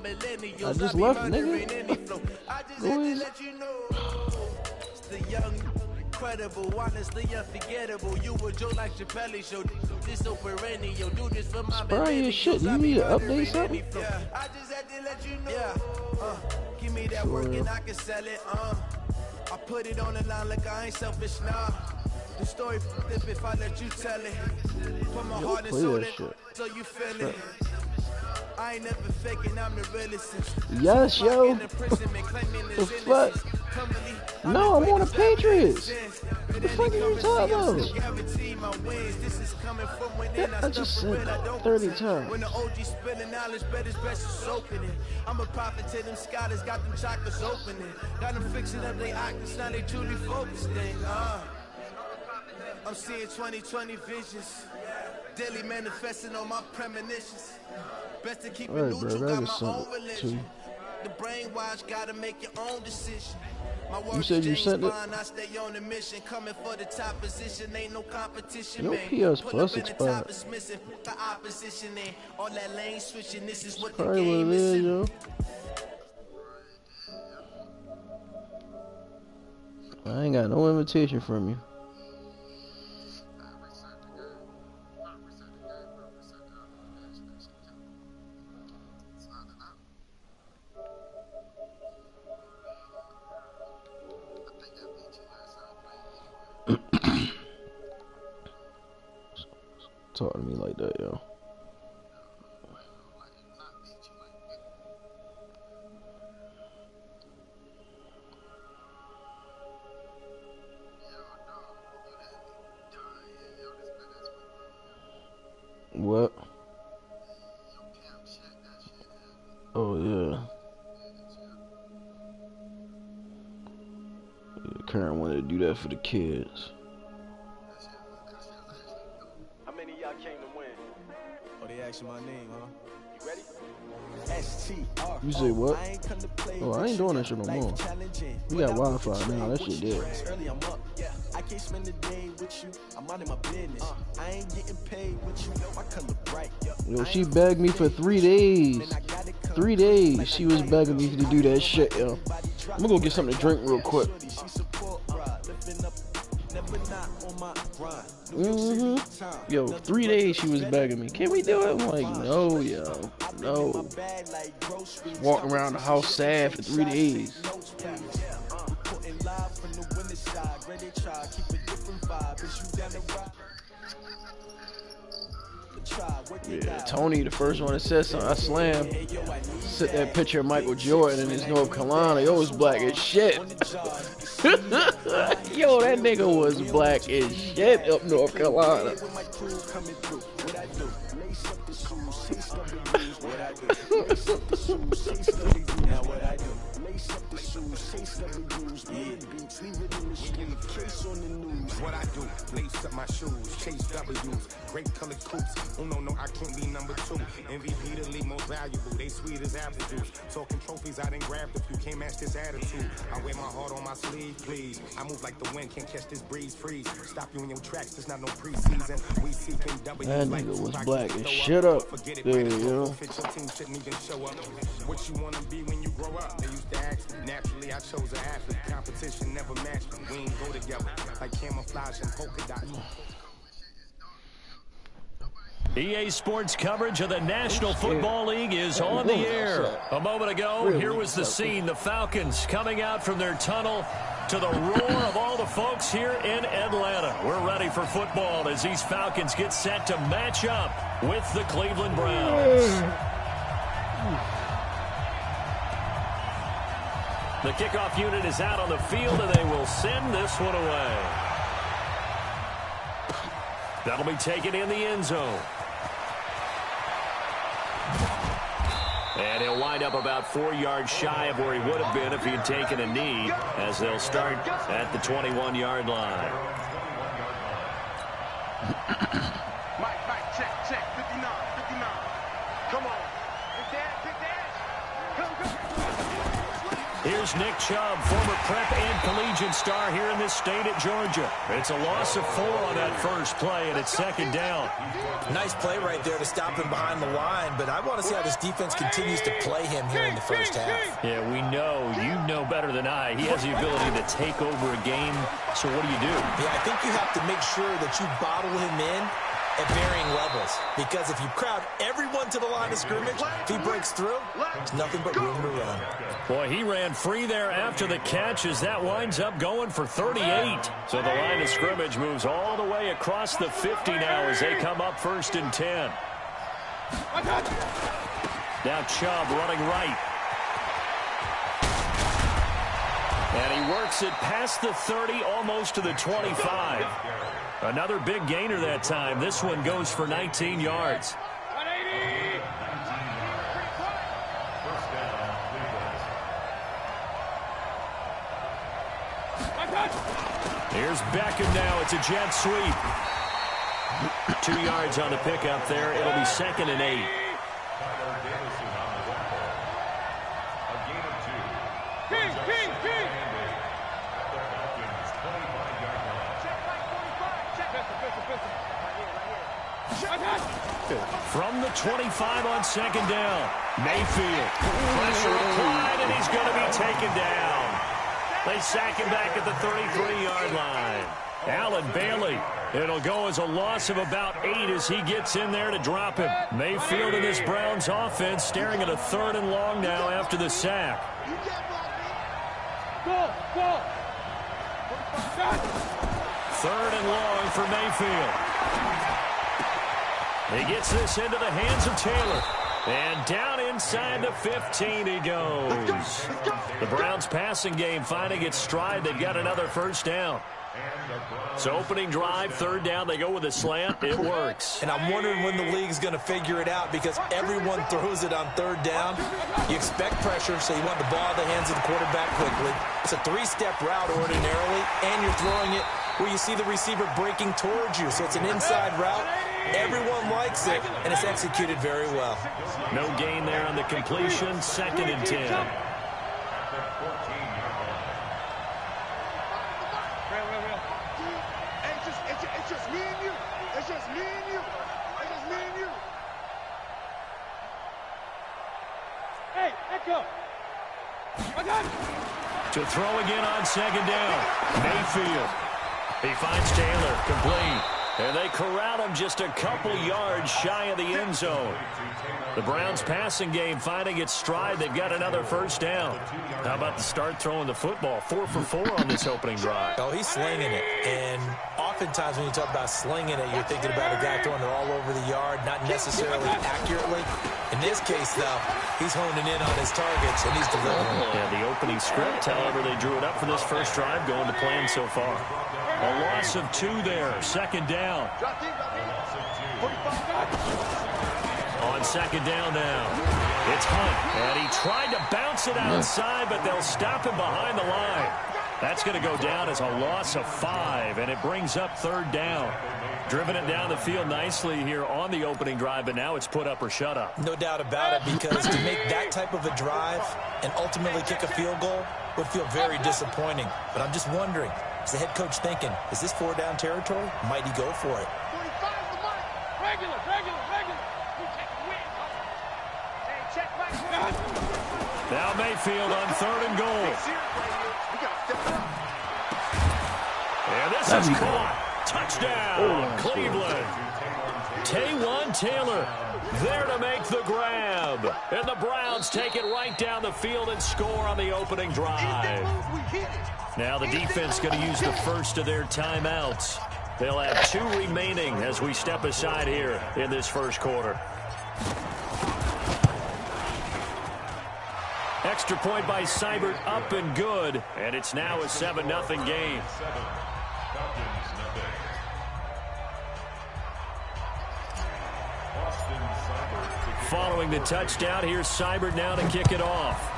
I just left, nigga. Go ahead. The young, incredible, honestly unforgettable. You were Joe like Chappelle show. This so perennial. Do this for my Brian, shit, you need to update something? Yeah, I just had to let you know. Yeah, give me that work and I can sell it. I put it on the line like I ain't selfish, nah. The story if I let you tell it. Put my heart and soul in, so you feel it. I ain't never faking, I'm the realest. Yes, yo. The fuck? No, I'm on the Patriots. What the fuck are you talking about? I just said that 30 times. When the OG spilling knowledge, bet his best is soaking it. I'm a prophet to them scholars, got them chakras opening. Got them fixing up they octaves, now they truly focused in. I'm seeing 2020 visions. Daily manifesting on my premonitions. Best to keep it neutral, got my own religion. The brainwash, gotta make your own decision. My You said you sent it? I stay on the mission, coming for the top position, ain't no competition, Your man. PS Plus expired. The opposition in all that lane switching, this is what the Probably game what it is, is. yo. I ain't got no invitation from you. Talk to me like that, yo. What? Oh yeah. Karen wanted to do that for the kids. How many of y'all came to win? Oh, they asking my name, huh? You ready? You say what? Oh, I ain't doing that shit no more. We got Wi-Fi now. That shit dead. I can't spend the day with you. I'm out of my business. I ain't getting paid with you. I color bright. Yo, she begged me for 3 days. 3 days she was begging me to do that shit, yo. I'm gonna go get something to drink real quick. Yo, 3 days she was begging me. Can we do it? I'm like, no, yo. No. Walking around the house sad for 3 days. Yeah, Tony, the first one that said something, I slammed. Set that picture of Michael Jordan in his North Carolina. Yo, was black as shit. Yo, that nigga was black as shit up North Carolina. What I do, lace up my shoes, chase W's, great colored coops. Oh no, I can't be number 2. MVP the league most valuable, they sweet as apple juice. Talking trophies, I didn't grab the few, can't match this attitude. I wear my heart on my sleeve, please. I move like the wind, can't catch this breeze, freeze. Stop you in your tracks, there's not no preseason. We seeking W's. That nigga was black as shit up. There you go. What you wanna be when you grow up? They used to ask me. Naturally, I chose an athlete. Competition never matched me. We ain't go together like camouflage and polka dots. EA Sports coverage of the National Football League is on the air. A moment ago, here was the scene. The Falcons coming out from their tunnel to the roar of all the folks here in Atlanta. We're ready for football as these Falcons get set to match up with the Cleveland Browns. The kickoff unit is out on the field, and they will send this one away. That'll be taken in the end zone. And he'll wind up about 4 yards shy of where he would have been if he had taken a knee, as they'll start at the 21-yard line. Mike, check, 59. Come on. Big Dad. Come. Here's Nick Chubb, former prep and collegiate star here in this state at Georgia. It's a loss of 4 on that first play, and it's second down. Nice play right there to stop him behind the line, but I want to see how this defense continues to play him here in the first half. Yeah, we know. You know better than I. He has the ability to take over a game, so what do you do? Yeah, I think you have to make sure that you bottle him in at varying levels, because if you crowd everyone to the line of scrimmage, if he breaks through, there's nothing but room to run. Boy, he ran free there after the catch as that winds up going for 38. So the line of scrimmage moves all the way across the 50 now as they come up 1st and 10. Now Chubb running right. And he works it past the 30, almost to the 25. Another big gainer that time. This one goes for 19 yards. Here's Beckham now. It's a jet sweep. 2 yards on the pickup there. It'll be 2nd and 8. From the 25 on 2nd down. Mayfield. Pressure applied, and he's going to be taken down. They sack him back at the 33-yard line. Allen Bailey. It'll go as a loss of about 8 as he gets in there to drop him. Mayfield and this Browns offense staring at a 3rd and long now after the sack. 3rd and long for Mayfield. He gets this into the hands of Taylor. And down inside the 15 he goes. The Browns passing game finding its stride. They've got another first down. So opening drive, 3rd down, they go with a slant. It works. And I'm wondering when the league's going to figure it out, because everyone throws it on 3rd down. You expect pressure, so you want the ball in the hands of the quarterback quickly. It's a 3-step route ordinarily, and you're throwing it where you see the receiver breaking towards you. So it's an inside route. Everyone likes it, and it's executed very well. No gain there on the completion. 2nd and 10. It's just me and you. It's just me and you. It's just me and you. Hey, echo. To throw again on 2nd down. Mayfield. He finds Taylor. Complete. And they corral him just a couple yards shy of the end zone. The Browns passing game finding its stride. They've got another first down. How about the start throwing the football? 4 for 4 on this opening drive. Oh, he's slinging it. And oftentimes when you talk about slinging it, you're thinking about a guy throwing it all over the yard, not necessarily accurately. In this case, though, he's honing in on his targets, and he's delivering. Yeah, the opening script, however, they drew it up for this first drive, going to plan so far. A loss of 2 there. 2nd down. On 2nd down now. It's Hunt. And he tried to bounce it outside, but they'll stop him behind the line. That's going to go down as a loss of 5, and it brings up 3rd down. Driven it down the field nicely here on the opening drive, but now it's put up or shut up. No doubt about it, because to make that type of a drive and ultimately kick a field goal would feel very disappointing. But I'm just wondering, is the head coach thinking, is this 4-down territory? Might he go for it? Regular. Now Mayfield on 3rd and goal. And this is caught. Touchdown, Cleveland. Taywan Taylor there to make the grab. And the Browns take it right down the field and score on the opening drive. Now the defense going to use the first of their timeouts. They'll have 2 remaining as we step aside here in this first quarter. Extra point by Seibert, up and good. And it's now a 7-0 game. Following the touchdown, here's Seibert now to kick it off.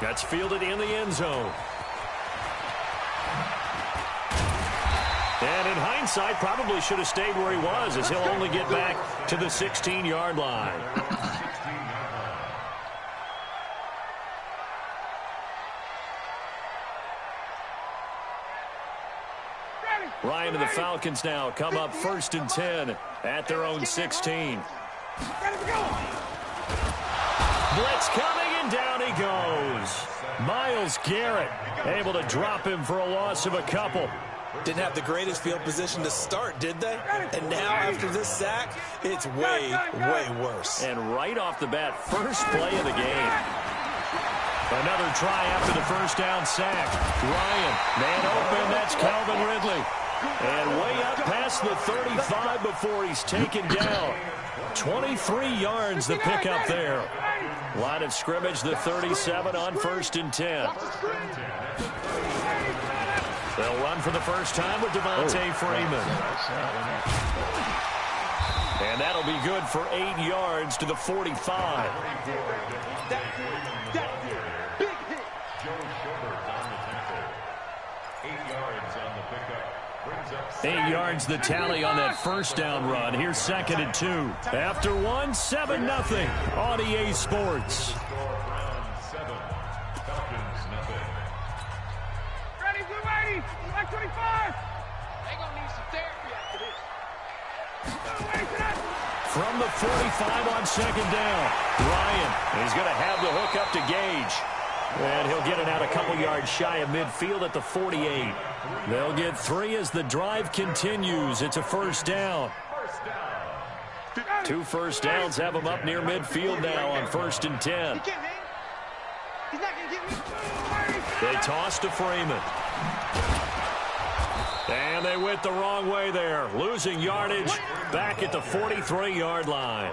That's fielded in the end zone. And in hindsight, probably should have stayed where he was, as he'll only get back to the 16-yard line. Ryan and the Falcons now come up 1st and 10 at their own 16. Blitz coming, and down he goes. Myles Garrett able to drop him for a loss of a couple. Didn't have the greatest field position to start, did they? And now after this sack, it's way, way worse. And right off the bat, first play of the game. Another try after the first down sack. Ryan, man open, that's Calvin Ridley. And way up past the 35 before he's taken down. 23 yards the pickup there. Line of scrimmage, the 37 on 1st and 10. They'll run for the first time with Devontae Freeman. And that'll be good for 8 yards to the 45. 8 yards the tally on that first down run. Here's 2nd and 2. After 1, 7-0 on EA Sports. Ready, blue 80, black 25. They gonna need some therapy after this. From the 45 on 2nd down, Ryan is going to have the hook up to Gage. And he'll get it out a couple yards shy of midfield at the 48. They'll get 3 as the drive continues. It's a first down. 2 first downs have them up near midfield now on 1st and 10. They toss to Freeman. And they went the wrong way there, losing yardage back at the 43-yard line.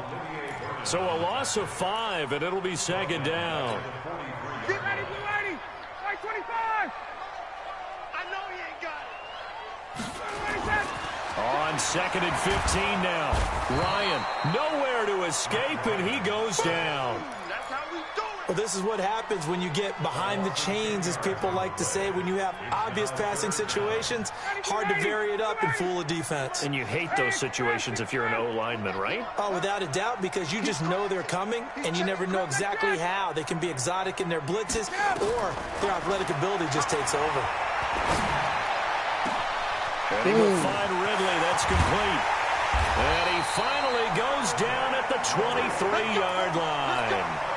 So a loss of 5, and it'll be 2nd down. Get ready, blue 80, white 25. I know he ain't got it. On 2nd and 15 now. Ryan nowhere to escape, and he goes down. That's how we do it. Well, this is what happens when you get behind the chains, as people like to say. When you have obvious passing situations, hard to vary it up and fool a defense. And you hate those situations if you're an O-lineman, right? Oh, without a doubt, because you just know they're coming, and you never know exactly how. They can be exotic in their blitzes, or their athletic ability just takes over. And he will find Ridley. That's complete. And he finally goes down at the 23-yard line.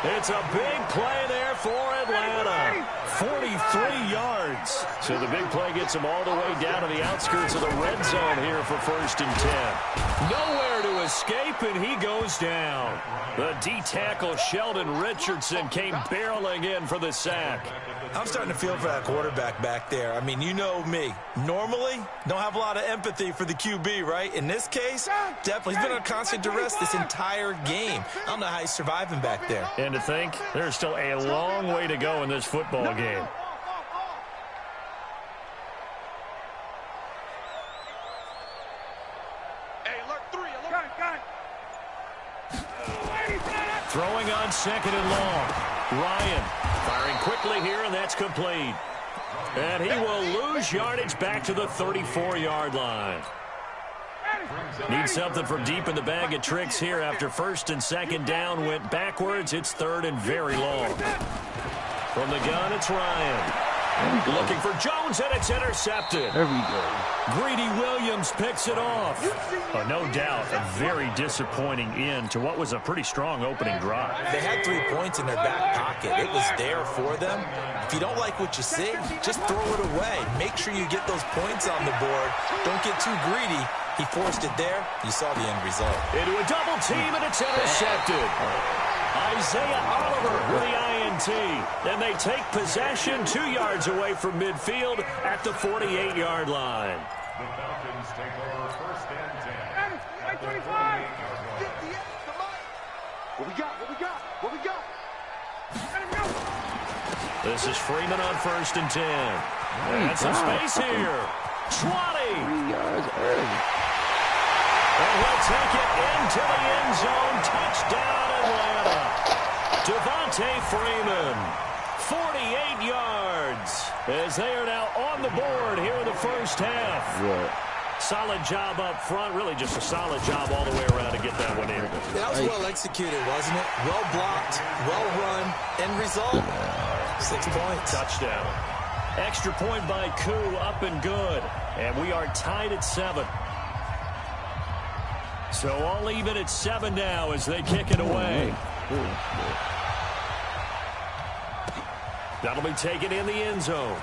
It's a big play there for Atlanta. 43 yards. So the big play gets him all the way down to the outskirts of the red zone here for 1st and 10. Nowhere to escape, and he goes down. The D-tackle Sheldon Richardson came barreling in for the sack. I'm starting to feel for that quarterback back there. I mean, you know me. Normally, don't have a lot of empathy for the QB, right? In this case, definitely. He's been on constant duress this entire game. I don't know how he's surviving back there. And to think, there's still a long way to go in this football game. Hey, alert 3, alert. Got it. Throwing on 2nd and long. Ryan firing quickly here, and that's complete. And he will lose yardage back to the 34-yard line. Need something from deep in the bag of tricks here after 1st and 2nd down went backwards. It's 3rd and very long. From the gun, it's Ryan. Looking for Jones, and it's intercepted. There we go. Greedy Williams picks it off. No doubt, a very disappointing end to what was a pretty strong opening drive. They had 3 points in their back pocket. It was there for them. If you don't like what you see, just throw it away. Make sure you get those points on the board. Don't get too greedy. He forced it there. You saw the end result. Into a double team, and it's intercepted. Isaiah Oliver with the INT. And they take possession 2 yards away from midfield at the 48-yard line. The Falcons take over 1st and 10. White 25. 58, come on. What we got? What we got? What we got? Let him go. This is Freeman on 1st and 10. And some space here. 20. 3 yards early. And he'll take it into the end zone. Touchdown, Atlanta. Devontae Freeman, 48 yards, as they are now on the board here in the first half. Right. Solid job up front, really just a solid job all the way around to get that one in. That was well executed, wasn't it? Well blocked, well run. End result, 6 points. Touchdown. Extra point by Koo, up and good. And we are tied at 7. So all even at 7 now as they kick it away. That'll be taken in the end zone.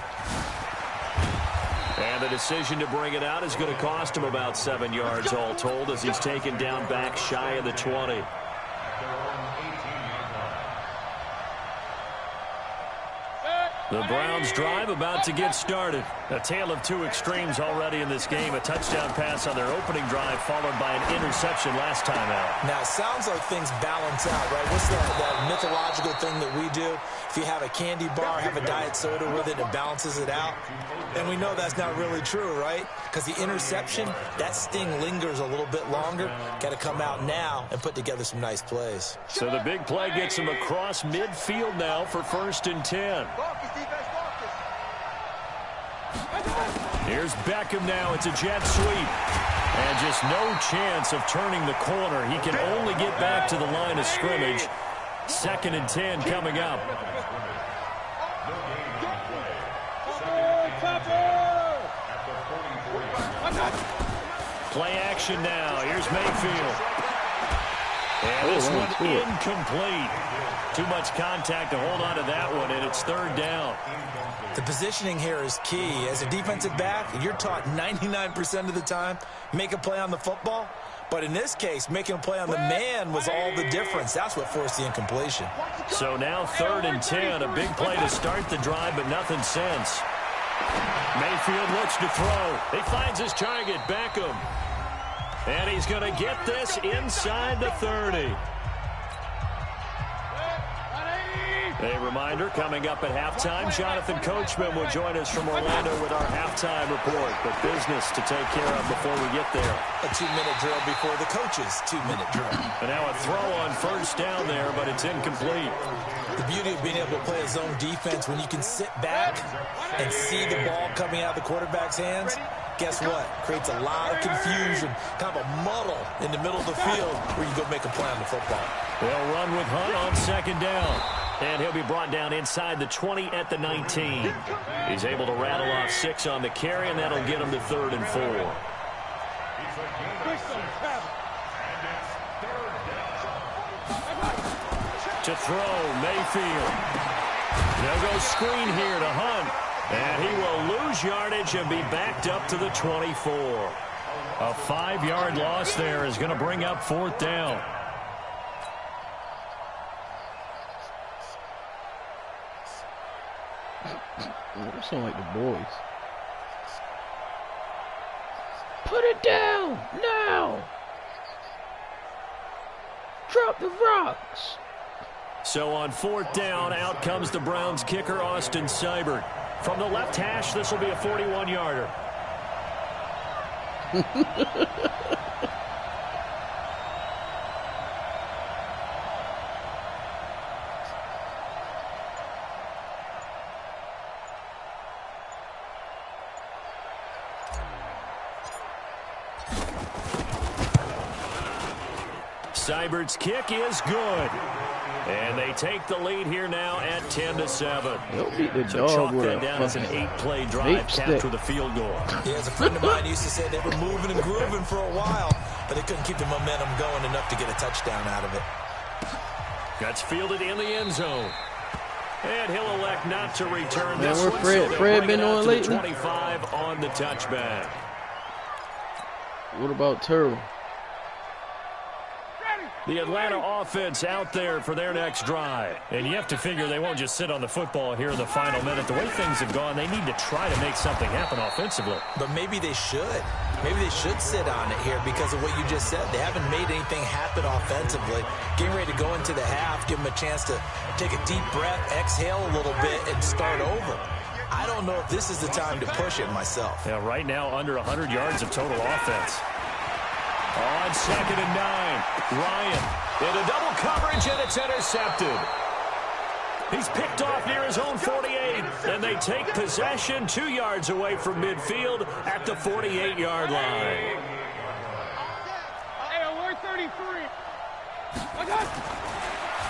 And the decision to bring it out is going to cost him about 7 yards all told as he's taken down back shy of the 20. The Browns drive about to get started. A tale of two extremes already in this game. A touchdown pass on their opening drive followed by an interception last time out. Now, it sounds like things balance out, right? What's that mythological thing that we do? If you have a candy bar, have a diet soda with it, it balances it out. And we know that's not really true, right? Because the interception, that sting lingers a little bit longer. Got to come out now and put together some nice plays. So the big play gets him across midfield now for 1st and 10. Here's Beckham now. It's a jet sweep. And just no chance of turning the corner. He can only get back to the line of scrimmage. 2nd and 10 coming up. Play action now. Here's Mayfield. And this one incomplete. Too much contact to hold on to that one, and it's 3rd down. The positioning here is key. As a defensive back, you're taught 99% of the time, make a play on the football. But in this case, making a play on the man was all the difference. That's what forced the incompletion. So now 3rd and 10, a big play to start the drive, but nothing since. Mayfield looks to throw. He finds his target, Beckham. And he's going to get this inside the 30. A reminder, coming up at halftime, Jonathan Coachman will join us from Orlando with our halftime report. But business to take care of before we get there. A 2-minute drill before the coach's 2-minute drill. And now a throw on 1st down there, but it's incomplete. The beauty of being able to play a zone defense when you can sit back and see the ball coming out of the quarterback's hands, guess what? Creates a lot of confusion, kind of a muddle in the middle of the field where you go make a play on the football. They'll run with Hunt on 2nd down. And he'll be brought down inside the 20 at the 19. He's able to rattle off 6 on the carry, and that'll get him to 3rd and 4. To throw, Mayfield. They'll go screen here to Hunt. And he will lose yardage and be backed up to the 24. A 5-yard loss there is going to bring up 4th down. They sound like the boys. Put it down now. Drop the rocks. So on 4th down, out comes the Browns kicker, Austin Seibert. From the left hash, this will be a 41-yarder. Seibert's kick is good. And they take the lead here now at 10-7. They'll beat the So dog chalk with that a down as an 8-play drive capped with a field goal. Yeah, as a friend of mine used to say, they were moving and grooving for a while, but they couldn't keep the momentum going enough to get a touchdown out of it. That's fielded in the end zone. And he'll elect not to return Man, this where one. Fred, So Fred been on lately? 25 on the touchback. What about Turtle? The Atlanta offense out there for their next drive. And you have to figure they won't just sit on the football here in the final minute. The way things have gone, they need to try to make something happen offensively. But maybe they should. Maybe they should sit on it here because of what you just said. They haven't made anything happen offensively. Getting ready to go into the half, give them a chance to take a deep breath, exhale a little bit, and start over. I don't know if this is the time to push it myself. Yeah, right now under 100 yards of total offense. On 2nd and 9, Ryan into double coverage, and it's intercepted. He's picked off near his own 48, and they take possession 2 yards away from midfield at the 48-yard line. Hey, alert 33.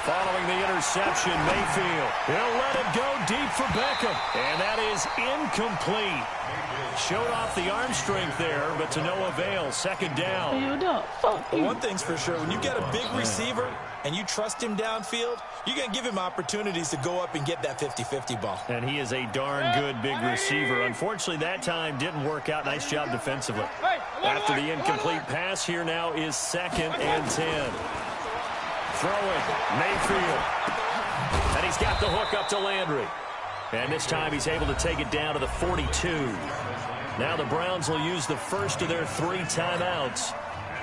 Following the interception, Mayfield. He'll let it go deep for Beckham. And that is incomplete. Showed off the arm strength there, but to no avail. Second down. One thing's for sure, when you get a big receiver and you trust him downfield, you're going to give him opportunities to go up and get that 50-50 ball. And he is a darn good big receiver. Unfortunately, that time didn't work out. Nice job defensively. After the incomplete pass, here now is 2nd and 10. Throwing, Mayfield. And he's got the hook up to Landry. And this time he's able to take it down to the 42. Now the Browns will use the first of their 3 timeouts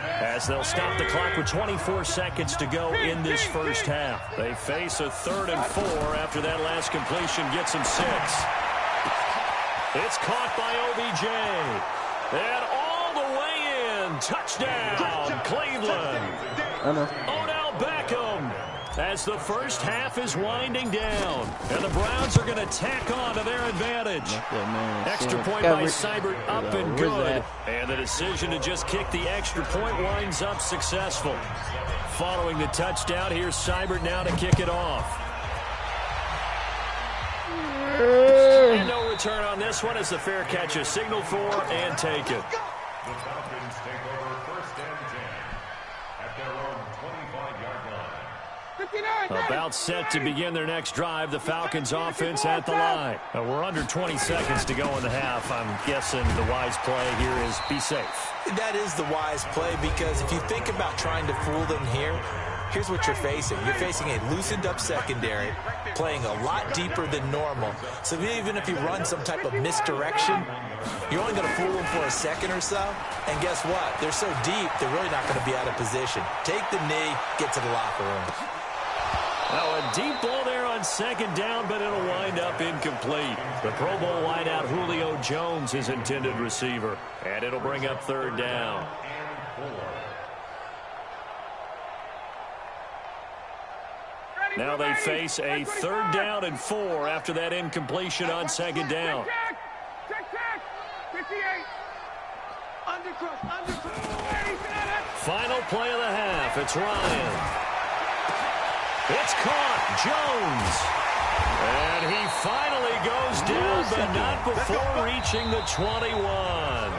as they'll stop the clock with 24 seconds to go in this first half. They face a 3rd and 4 after that last completion gets them 6. It's caught by OBJ. And all the way in. Touchdown, Cleveland. Odell Beckham. As the first half is winding down. And the Browns are going to tack on to their advantage. Extra point by Seibert up and good. And the decision to just kick the extra point winds up successful. Following the touchdown, here's Seibert now to kick it off. And no return on this one as the fair catch is signaled for and taken. The Falcons take over 1st and 10 at their own 25-yard line. About set to begin their next drive. The Falcons offense at the line. We're under 20 seconds to go in the half. I'm guessing the wise play here is be safe. That is the wise play because if you think about trying to fool them here, here's what you're facing. You're facing a loosened up secondary, playing a lot deeper than normal. So even if you run some type of misdirection, you're only going to fool them for a second or so. And guess what? They're so deep, they're really not going to be out of position. Take the knee, get to the locker room. Now a deep ball there on 2nd down, but it'll wind up incomplete. The Pro Bowl wideout Julio Jones is intended receiver. And it'll bring up 3rd down. Now they face a 3rd down and 4 after that incompletion on 2nd down. Final play of the half. It's Ryan. It's caught. Jones. And he finally goes down, but not before reaching the 21.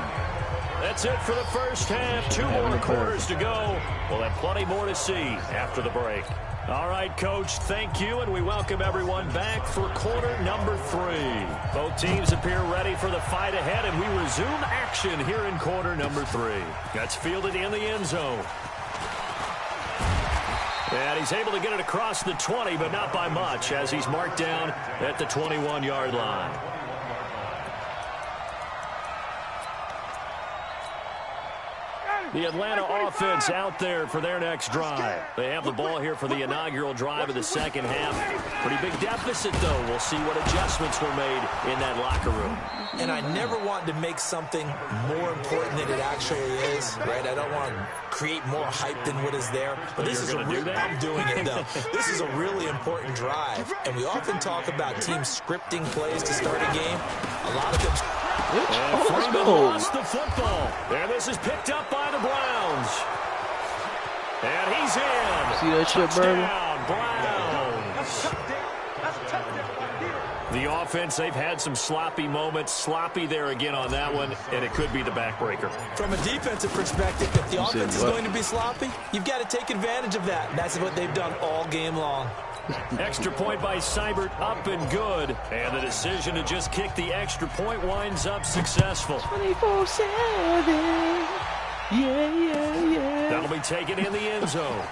That's it for the first half. 2 more quarters to go. We'll have plenty more to see after the break. All right, Coach, thank you, and we welcome everyone back for quarter number 3. Both teams appear ready for the fight ahead, and we resume action here in quarter number 3. That's fielded in the end zone. And he's able to get it across the 20, but not by much, as he's marked down at the 21-yard line. The Atlanta offense out there for their next drive. They have the ball here for the inaugural drive of the second half. Pretty big deficit, though. We'll see what adjustments were made in that locker room. And I never want to make something more important than it actually is, right? I don't want to create more hype than what is there. But this is I'm doing it, though. This is a really important drive. And we often talk about teams scripting plays to start a game. A lot of them... And Freeman lost the football. And this is picked up by the Browns. And he's in. See that shit, Browns? The offense, they've had some sloppy moments. Sloppy there again on that one, and it could be the backbreaker. From a defensive perspective, if the offense is going to be sloppy, you've got to take advantage of that. And that's what they've done all game long. Extra point by Seibert up and good. And the decision to just kick the extra point winds up successful. 24/7. Yeah. That'll be taken in the end zone.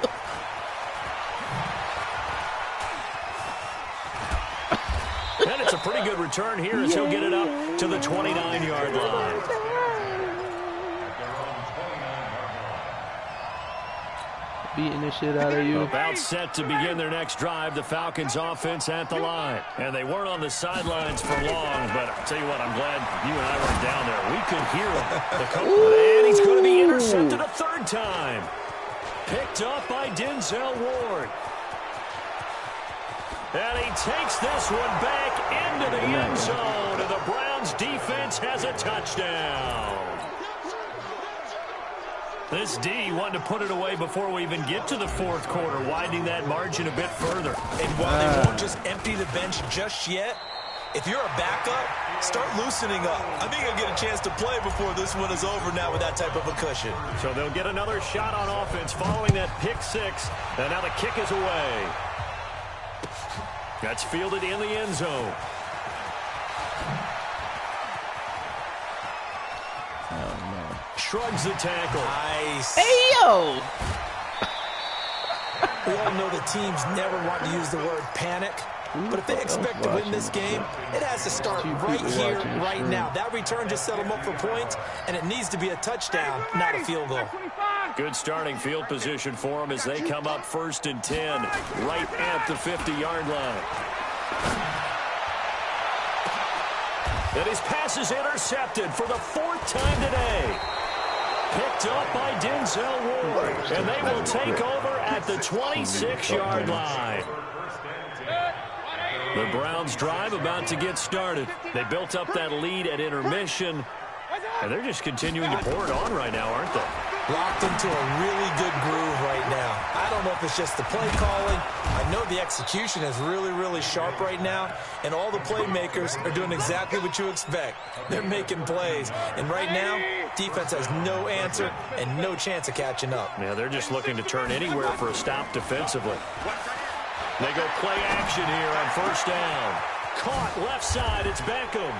And it's a pretty good return here as he'll get it up to the 29-yard line. Beating the shit out of you. About set to begin their next drive, the Falcons offense at the line. And they weren't on the sidelines for long, but I'll tell you what, I'm glad you and I weren't down there. We could hear him. And he's going to be intercepted a 3rd time. Picked up by Denzel Ward. And he takes this one back into the end zone, and the Browns defense has a touchdown. This D wanting to put it away before we even get to the fourth quarter, widening that margin a bit further. And while they won't just empty the bench just yet, if you're a backup, start loosening up. I think you'll get a chance to play before this one is over now with that type of a cushion. So they'll get another shot on offense following that pick six. And now the kick is away. That's fielded in the end zone. Shrugs the tackle. Nice. Hey, yo! We all know the teams never want to use the word panic. But if they expect to win this game, it has to start right here, right now. That return just set them up for points, and it needs to be a touchdown, not a field goal. Good starting field position for them as they come up 1st and 10, right at the 50-yard line. And his pass is intercepted for the 4th time today. Picked up by Denzel Ward, and they will take over at the 26-yard line. The Browns drive about to get started. They built up that lead at intermission, and they're just continuing to pour it on right now, aren't they? Locked into a really good groove right now. I don't know if it's just the play calling. I know the execution is really, really sharp right now, and all the playmakers are doing exactly what you expect. They're making plays, and right now, defense has no answer and no chance of catching up. Yeah, they're just looking to turn anywhere for a stop defensively. They go play action here on 1st down. Caught left side, it's Beckham.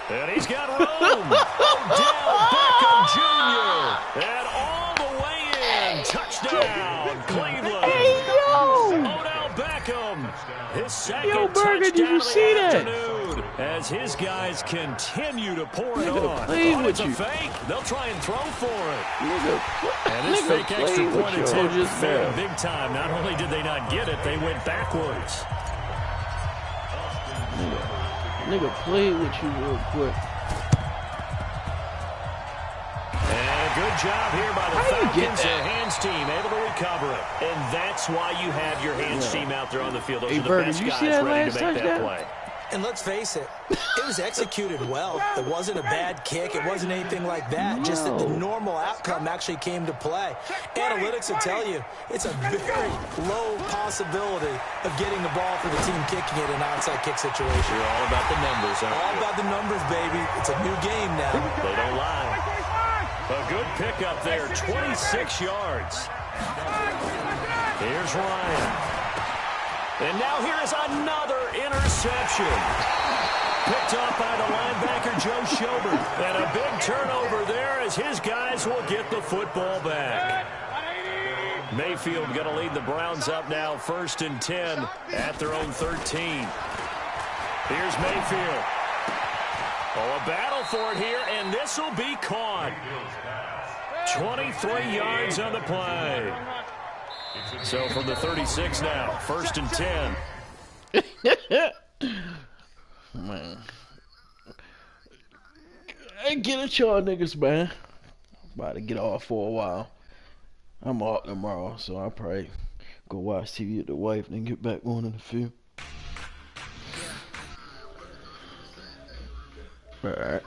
And he's got room. Odell Beckham Jr. And all the way in. Touchdown, Cleveland. Hey, yo! Odell Beckham. His second Yo, Burger, touchdown did you of the see that? afternoon. As his guys continue to pour it Nigga on. played with It's a you. fake. They'll try and throw for it. And this Nigga fake extra played with point you. attempt Just failed there. big time. Not only did they not get it, they went backwards. Nigga played with you real quick. And a good job here by the How you get Falcons. The that? hands team able to recover it. And that's why you have your hands team out there on the field. Those Hey, are the Burger, best you guys see that ready last to make that touchdown? play. And let's face it, it was executed well. It wasn't a bad kick. It wasn't anything like that. Just that the normal outcome actually came to play. Analytics will tell you it's a very low possibility of getting the ball for the team kicking it in an onside kick situation. You're all about the numbers, aren't All you? about the numbers, baby. It's a new game now. They don't lie. A good pickup there, 26 yards. Here's Ryan. And now here is another interception. Picked up by the linebacker, Joe Schobert. And a big turnover there as his guys will get the football back. Mayfield going to lead the Browns up now, 1st and 10 at their own 13. Here's Mayfield. Oh, a battle for it here, and this will be caught. 23 yards on the play. So from the 36 now, 1st and 10. Man. I get it, y'all niggas, man. About to get off for a while. I'm off tomorrow, so I'll probably go watch TV with the wife and then get back on in a few. Alright.